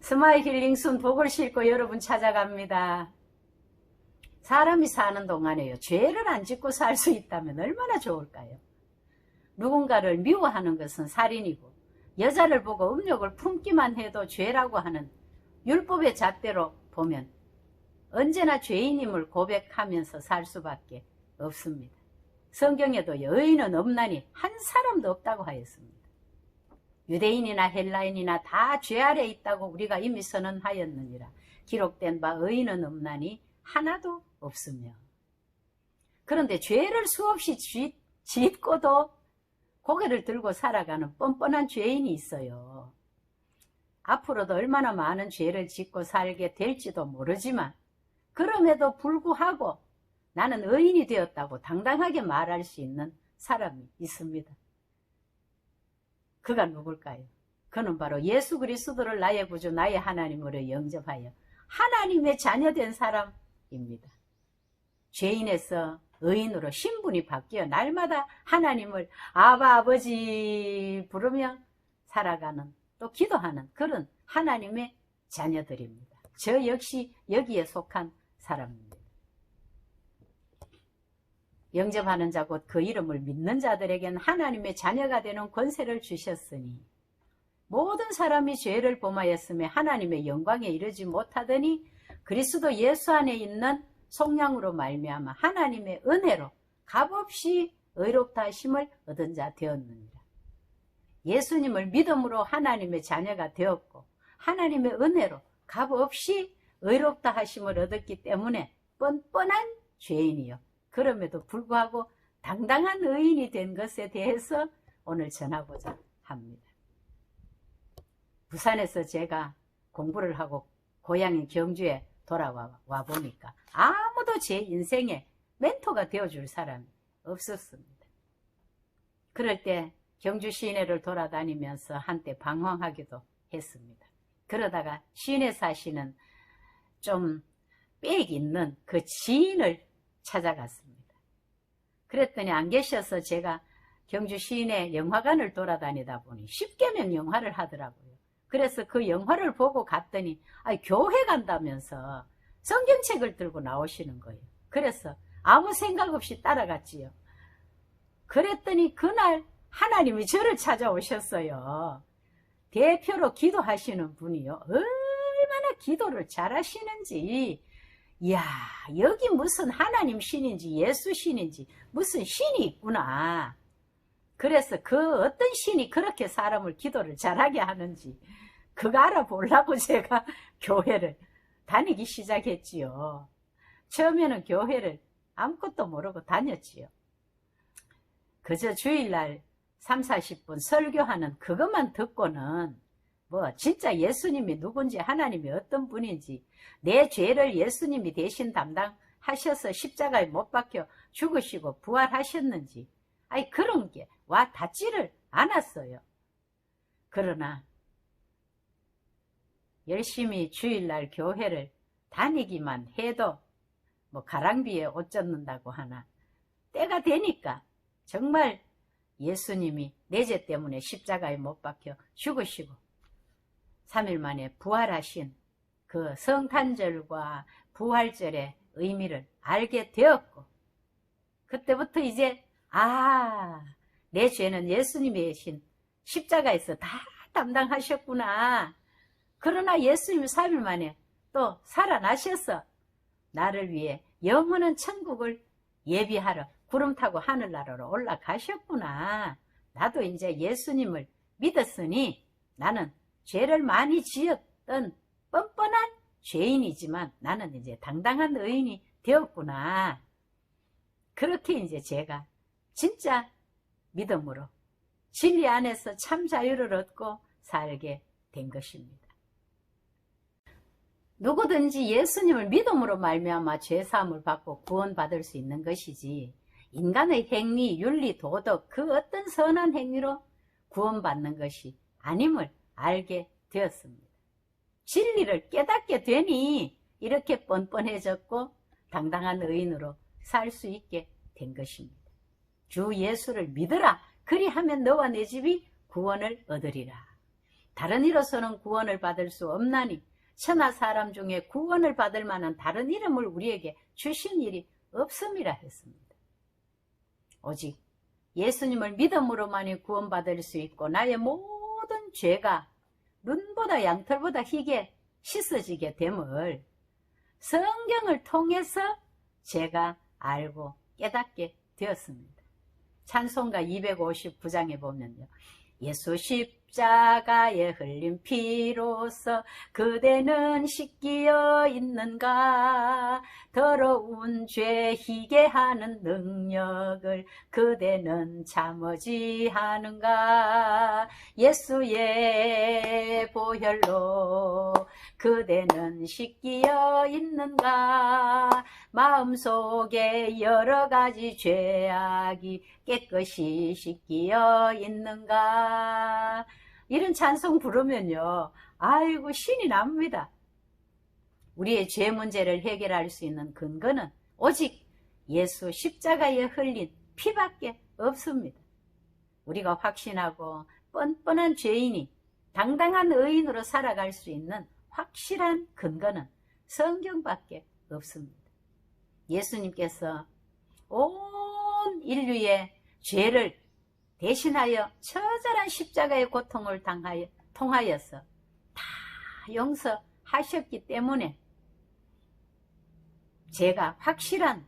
스마일 힐링순 복을 싣고 여러분 찾아갑니다. 사람이 사는 동안에요, 죄를 안 짓고 살 수 있다면 얼마나 좋을까요? 누군가를 미워하는 것은 살인이고, 여자를 보고 음욕을 품기만 해도 죄라고 하는 율법의 잣대로 보면 언제나 죄인임을 고백하면서 살 수밖에 없습니다. 성경에도 의인은 없나니 한 사람도 없다고 하였습니다. 유대인이나 헬라인이나 다 죄 아래 있다고 우리가 이미 선언하였느니라. 기록된 바 의인은 없나니 하나도 없으며. 그런데 죄를 수없이 짓고도 고개를 들고 살아가는 뻔뻔한 죄인이 있어요. 앞으로도 얼마나 많은 죄를 짓고 살게 될지도 모르지만 그럼에도 불구하고 나는 의인이 되었다고 당당하게 말할 수 있는 사람이 있습니다. 그가 누굴까요? 그는 바로 예수 그리스도를 나의 구주 나의 하나님으로 영접하여 하나님의 자녀된 사람입니다. 죄인에서 의인으로 신분이 바뀌어 날마다 하나님을 아바 아버지 부르며 살아가는, 또 기도하는 그런 하나님의 자녀들입니다. 저 역시 여기에 속한 사람입니다. 영접하는 자 곧 그 이름을 믿는 자들에게는 하나님의 자녀가 되는 권세를 주셨으니 모든 사람이 죄를 범하였으며 하나님의 영광에 이르지 못하더니 그리스도 예수 안에 있는 속량으로 말미암아 하나님의 은혜로 값없이 의롭다 하심을 얻은 자 되었느니라. 예수님을 믿음으로 하나님의 자녀가 되었고 하나님의 은혜로 값없이 의롭다 하심을 얻었기 때문에 뻔뻔한 죄인이요, 그럼에도 불구하고 당당한 의인이 된 것에 대해서 오늘 전하고자 합니다. 부산에서 제가 공부를 하고 고향인 경주에 돌아와 보니까 아무도 제 인생에 멘토가 되어줄 사람이 없었습니다. 그럴 때 경주 시내를 돌아다니면서 한때 방황하기도 했습니다. 그러다가 시내 사시는 좀 빽 있는 그 지인을 찾아갔습니다. 그랬더니 안 계셔서 제가 경주 시내 영화관을 돌아다니다 보니 10개명 영화를 하더라고요. 그래서 그 영화를 보고 갔더니 교회 간다면서 성경책을 들고 나오시는 거예요. 그래서 아무 생각 없이 따라갔지요. 그랬더니 그날 하나님이 저를 찾아오셨어요. 대표로 기도하시는 분이요, 얼마나 기도를 잘하시는지. 이야, 여기 무슨 하나님 신인지 예수 신인지 무슨 신이 있구나. 그래서 그 어떤 신이 그렇게 사람을 기도를 잘하게 하는지 그거 알아보려고 제가 교회를 다니기 시작했지요. 처음에는 교회를 아무것도 모르고 다녔지요. 그저 주일날 30-40분 설교하는 그것만 듣고는 진짜 예수님이 누군지 하나님이 어떤 분인지 내 죄를 예수님이 대신 담당하셔서 십자가에 못 박혀 죽으시고 부활하셨는지 그런 게 와 닿지를 않았어요. 그러나 열심히 주일날 교회를 다니기만 해도 가랑비에 옷 젖는다고 하나 때가 되니까 정말 예수님이 내 죄 때문에 십자가에 못 박혀 죽으시고 3일 만에 부활하신 그 성탄절과 부활절의 의미를 알게 되었고, 그때부터 이제 내 죄는 예수님이 대신 십자가에서 다 담당하셨구나. 그러나 예수님이 3일 만에 또 살아나셔서 나를 위해 영원한 천국을 예비하러 구름 타고 하늘나라로 올라가셨구나. 나도 이제 예수님을 믿었으니 나는 죄를 많이 지었던 뻔뻔한 죄인이지만 나는 이제 당당한 의인이 되었구나. 그렇게 이제 제가 진짜 믿음으로 진리 안에서 참 자유를 얻고 살게 된 것입니다. 누구든지 예수님을 믿음으로 말미암아 죄사함을 받고 구원받을 수 있는 것이지 인간의 행위, 윤리, 도덕 그 어떤 선한 행위로 구원받는 것이 아님을 알게 되었습니다. 진리를 깨닫게 되니 이렇게 뻔뻔해졌고 당당한 의인으로 살 수 있게 된 것입니다. 주 예수를 믿으라. 그리하면 너와 내 집이 구원을 얻으리라. 다른 이로서는 구원을 받을 수 없나니 천하 사람 중에 구원을 받을 만한 다른 이름을 우리에게 주신 일이 없음이라 했습니다. 오직 예수님을 믿음으로만이 구원받을 수 있고 나의 모든 죄가 눈보다 양털보다 희게 씻어지게 됨을 성경을 통해서 제가 알고 깨닫게 되었습니다. 찬송가 259장에 보면요. 예수 십자가에 흘린 피로써 그대는 씻기어 있는가. 더러운 죄 희게 하는 능력을 그대는 참으지 하는가. 예수의 보혈로 그대는 씻기어 있는가. 마음속에 여러 가지 죄악이 깨끗이 씻기어 있는가. 이런 찬송 부르면요, 아이고 신이 납니다. 우리의 죄 문제를 해결할 수 있는 근거는 오직 예수 십자가에 흘린 피밖에 없습니다. 우리가 확신하고 뻔뻔한 죄인이 당당한 의인으로 살아갈 수 있는 확실한 근거는 성경밖에 없습니다. 예수님께서 온 인류의 죄를 대신하여 처절한 십자가의 고통을 통하여서 다 용서하셨기 때문에 제가 확실한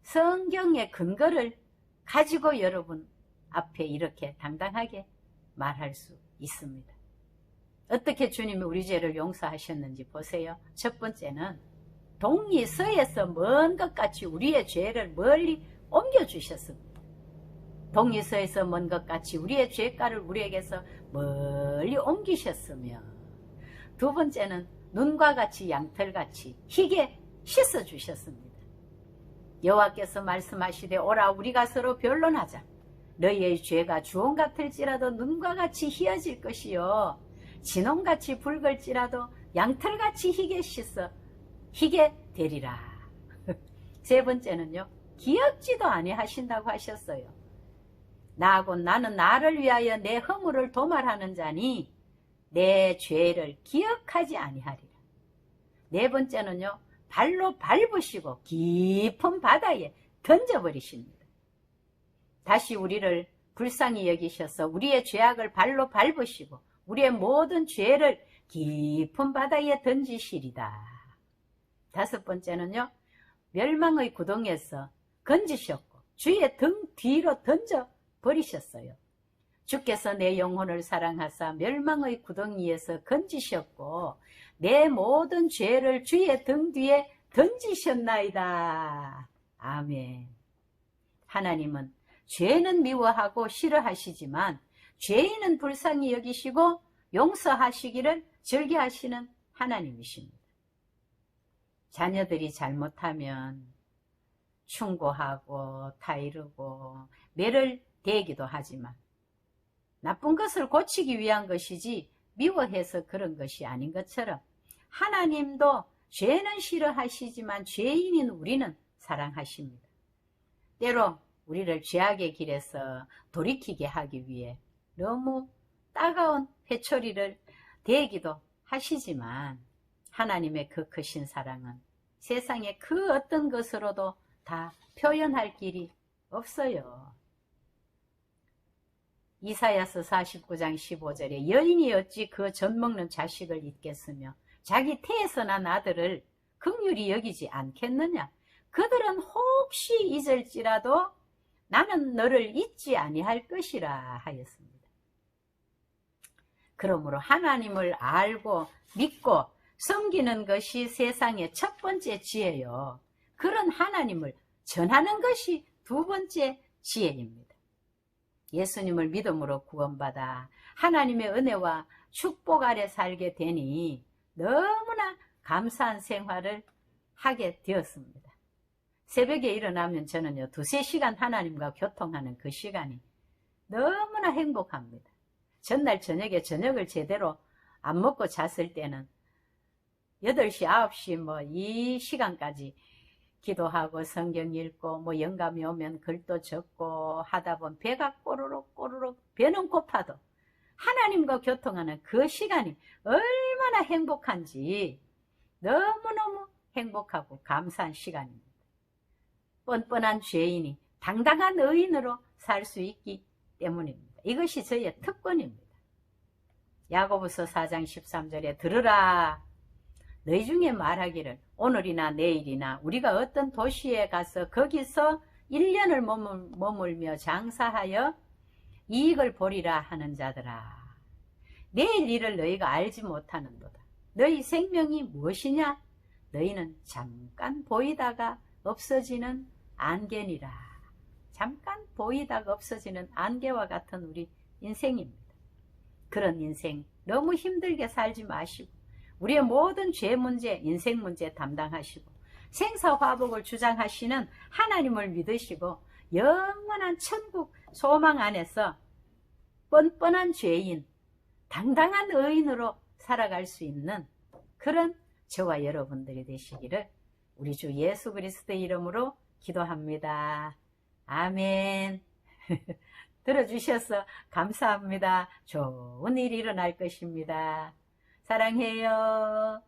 성경의 근거를 가지고 여러분 앞에 이렇게 당당하게 말할 수 있습니다. 어떻게 주님이 우리 죄를 용서하셨는지 보세요. 첫 번째는 동이 서에서 먼 것 같이 우리의 죄를 멀리 옮겨주셨습니다. 동이 서에서 먼 것 같이 우리의 죄가를 우리에게서 멀리 옮기셨으며, 두 번째는 눈과 같이 양털같이 희게 씻어주셨습니다. 여호와께서 말씀하시되 오라 우리가 서로 변론하자. 너희의 죄가 주홍 같을지라도 눈과 같이 희어질 것이요 진홍같이 붉을지라도 양털같이 희게 되리라. 세 번째는요, 기억지도 아니하신다고 하셨어요. 나는 나를 위하여 내 허물을 도말하는 자니 내 죄를 기억하지 아니하리라. 네 번째는요, 발로 밟으시고 깊은 바다에 던져버리십니다. 다시 우리를 불쌍히 여기셔서 우리의 죄악을 발로 밟으시고 우리의 모든 죄를 깊은 바다에 던지시리다. 다섯 번째는요, 멸망의 구덩이에서 건지셨고 주의 등 뒤로 던져버리셨어요. 주께서 내 영혼을 사랑하사 멸망의 구덩이에서 건지셨고 내 모든 죄를 주의 등 뒤에 던지셨나이다. 아멘. 하나님은 죄는 미워하고 싫어하시지만 죄인은 불쌍히 여기시고 용서하시기를 즐겨하시는 하나님이십니다. 자녀들이 잘못하면 충고하고 타이르고 매를 대기도 하지만 나쁜 것을 고치기 위한 것이지 미워해서 그런 것이 아닌 것처럼 하나님도 죄는 싫어하시지만 죄인인 우리는 사랑하십니다. 때로 우리를 죄악의 길에서 돌이키게 하기 위해 너무 따가운 회초리를 대기도 하시지만 하나님의 그 크신 사랑은 세상의 그 어떤 것으로도 다 표현할 길이 없어요. 이사야서 49장 15절에 여인이 어찌 그 젖먹는 자식을 잊겠으며 자기 태에서 난 아들을 긍휼히 여기지 않겠느냐. 그들은 혹시 잊을지라도 나는 너를 잊지 아니할 것이라 하였습니다. 그러므로 하나님을 알고 믿고 섬기는 것이 세상의 첫 번째 지혜요. 그런 하나님을 전하는 것이 두 번째 지혜입니다. 예수님을 믿음으로 구원받아 하나님의 은혜와 축복 아래 살게 되니 너무나 감사한 생활을 하게 되었습니다. 새벽에 일어나면 저는요, 2-3시간 하나님과 교통하는 그 시간이 너무나 행복합니다. 전날 저녁에 저녁을 제대로 안 먹고 잤을 때는 8시, 9시 이 시간까지 기도하고 성경 읽고 영감이 오면 글도 적고 하다 보면 배가 꼬르륵 꼬르륵 배는 고파도 하나님과 교통하는 그 시간이 얼마나 행복한지 너무너무 행복하고 감사한 시간입니다. 뻔뻔한 죄인이 당당한 의인으로 살 수 있기 때문입니다. 이것이 저희의 특권입니다. 야고보서 4장 13절에 들으라. 너희 중에 말하기를 오늘이나 내일이나 우리가 어떤 도시에 가서 거기서 1년을 머물며 장사하여 이익을 보리라 하는 자들아. 내일 일을 너희가 알지 못하는도다. 너희 생명이 무엇이냐? 너희는 잠깐 보이다가 없어지는 안개니라. 잠깐 보이다가 없어지는 안개와 같은 우리 인생입니다. 그런 인생 너무 힘들게 살지 마시고 우리의 모든 죄 문제, 인생 문제 담당하시고 생사화복을 주장하시는 하나님을 믿으시고 영원한 천국 소망 안에서 뻔뻔한 죄인, 당당한 의인으로 살아갈 수 있는 그런 저와 여러분들이 되시기를 우리 주 예수 그리스도의 이름으로 기도합니다. 아멘. 들어주셔서 감사합니다. 좋은 일이 일어날 것입니다. 사랑해요.